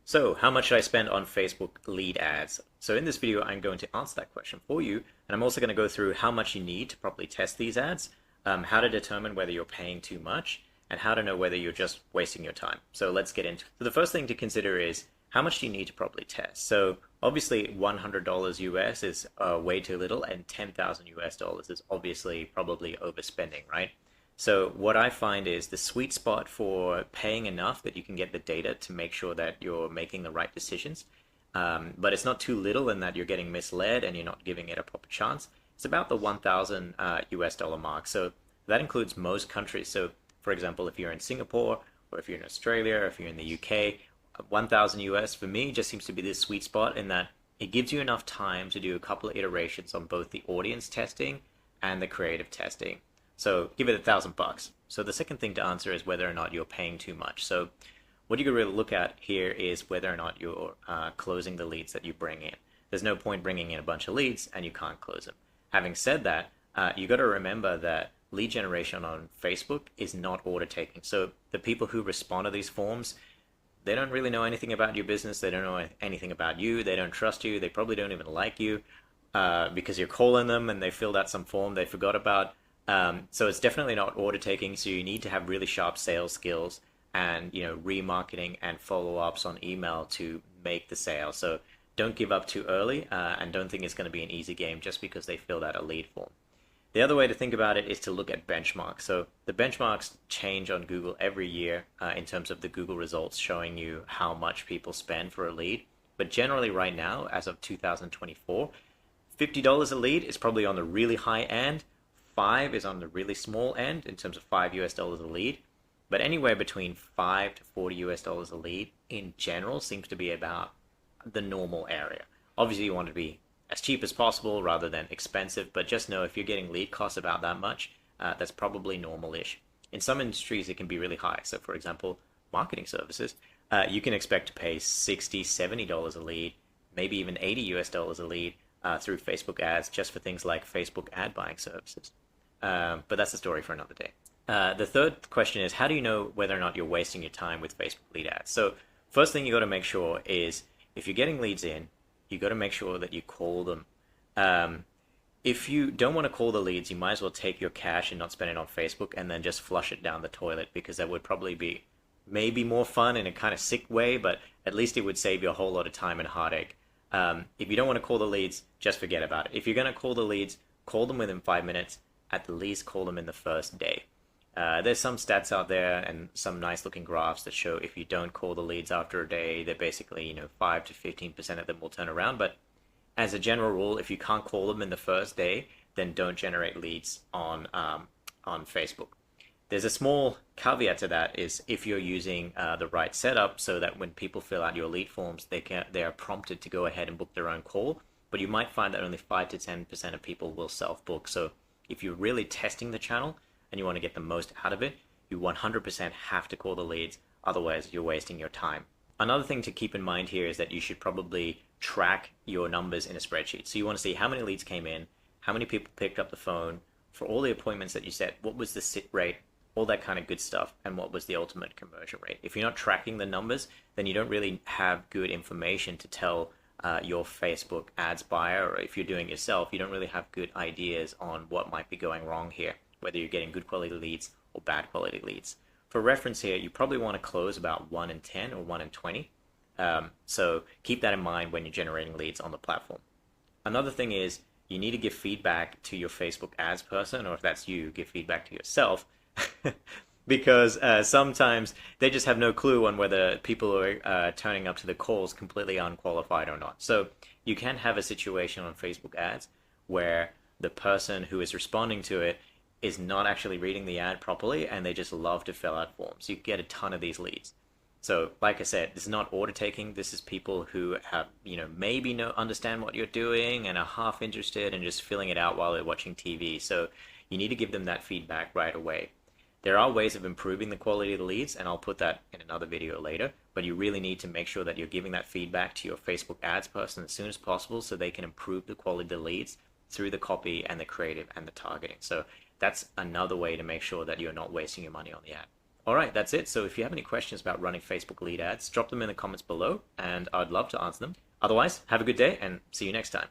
So, how much should I spend on Facebook lead ads? So in this video, I'm going to answer that question for you, and I'm also going to go through how much you need to properly test these ads, how to determine whether you're paying too much, and how to know whether you're just wasting your time. So let's get into it. So the first thing to consider is how much do you need to properly test? So obviously $100 US is way too little, and 10,000 US dollars is obviously probably overspending, right? So what I find is the sweet spot for paying enough that you can get the data to make sure that you're making the right decisions, but it's not too little in that you're getting misled and you're not giving it a proper chance. It's about the 1,000 US dollar mark. So that includes most countries. So for example, if you're in Singapore or if you're in Australia or if you're in the UK, 1,000 US for me just seems to be this sweet spot in that it gives you enough time to do a couple of iterations on both the audience testing and the creative testing. So give it $1,000. So the second thing to answer is whether or not you're paying too much. So what you can really look at here is whether or not you're closing the leads that you bring in. There's no point bringing in a bunch of leads and you can't close them. Having said that, you got to remember that lead generation on Facebook is not order taking. So the people who respond to these forms, they don't really know anything about your business. They don't know anything about you. They don't trust you. They probably don't even like you because you're calling them and they filled out some form they forgot about. So it's definitely not order taking. So you need to have really sharp sales skills and remarketing and follow-ups on email to make the sale. So don't give up too early and don't think it's going to be an easy game just because they filled out a lead form. The other way to think about it is to look at benchmarks. So the benchmarks change on Google every year in terms of the Google results showing you how much people spend for a lead. But generally right now, as of 2024, $50 a lead is probably on the really high end. 5 is on the really small end in terms of 5 US dollars a lead, but anywhere between 5 to 40 US dollars a lead in general seems to be about the normal area. Obviously, you want to be as cheap as possible rather than expensive, but just know if you're getting lead costs about that much, that's probably normal-ish. In some industries, it can be really high. So, for example, marketing services, you can expect to pay $60, $70 a lead, maybe even 80 US dollars a lead through Facebook ads just for things like Facebook ad buying services. But that's a story for another day. The third question is, how do you know whether or not you're wasting your time with Facebook lead ads? So first thing you got to make sure is if you're getting leads in, you got to make sure that you call them. If you don't want to call the leads, you might as well take your cash and not spend it on Facebook and then just flush it down the toilet, because that would probably be maybe more fun in a kind of sick way, but at least it would save you a whole lot of time and heartache. If you don't want to call the leads, just forget about it. If you're going to call the leads, call them within 5 minutes. At least call them in the first day. There's some stats out there and some nice looking graphs that show if you don't call the leads after a day, they're basically 5 to 15% of them will turn around. But as a general rule, if you can't call them in the first day, then don't generate leads on Facebook. There's a small caveat to that is if you're using the right setup so that when people fill out your lead forms, they are prompted to go ahead and book their own call. But you might find that only 5 to 10% of people will self-book. So if you're really testing the channel and you want to get the most out of it, you 100% have to call the leads. Otherwise, you're wasting your time. Another thing to keep in mind here is that you should probably track your numbers in a spreadsheet. So you want to see how many leads came in, how many people picked up the phone, for all the appointments that you set, what was the sit rate, all that kind of good stuff, and what was the ultimate conversion rate. If you're not tracking the numbers, then you don't really have good information to tell your Facebook ads buyer, or if you're doing it yourself, you don't really have good ideas on what might be going wrong here, whether you're getting good quality leads or bad quality leads. For reference here, you probably want to close about 1 in 10 or 1 in 20. So keep that in mind when you're generating leads on the platform. Another thing is you need to give feedback to your Facebook ads person, or if that's you, give feedback to yourself. Because sometimes they just have no clue on whether people are turning up to the calls completely unqualified or not. So you can have a situation on Facebook ads where the person who is responding to it is not actually reading the ad properly and they just love to fill out forms. You get a ton of these leads. So like I said, this is not order taking. This is people who have, maybe understand what you're doing and are half interested and just filling it out while they're watching TV. So you need to give them that feedback right away. There are ways of improving the quality of the leads, and I'll put that in another video later, but you really need to make sure that you're giving that feedback to your Facebook ads person as soon as possible so they can improve the quality of the leads through the copy and the creative and the targeting. So that's another way to make sure that you're not wasting your money on the ad. All right, that's it. So if you have any questions about running Facebook lead ads, drop them in the comments below, and I'd love to answer them. Otherwise, have a good day and see you next time.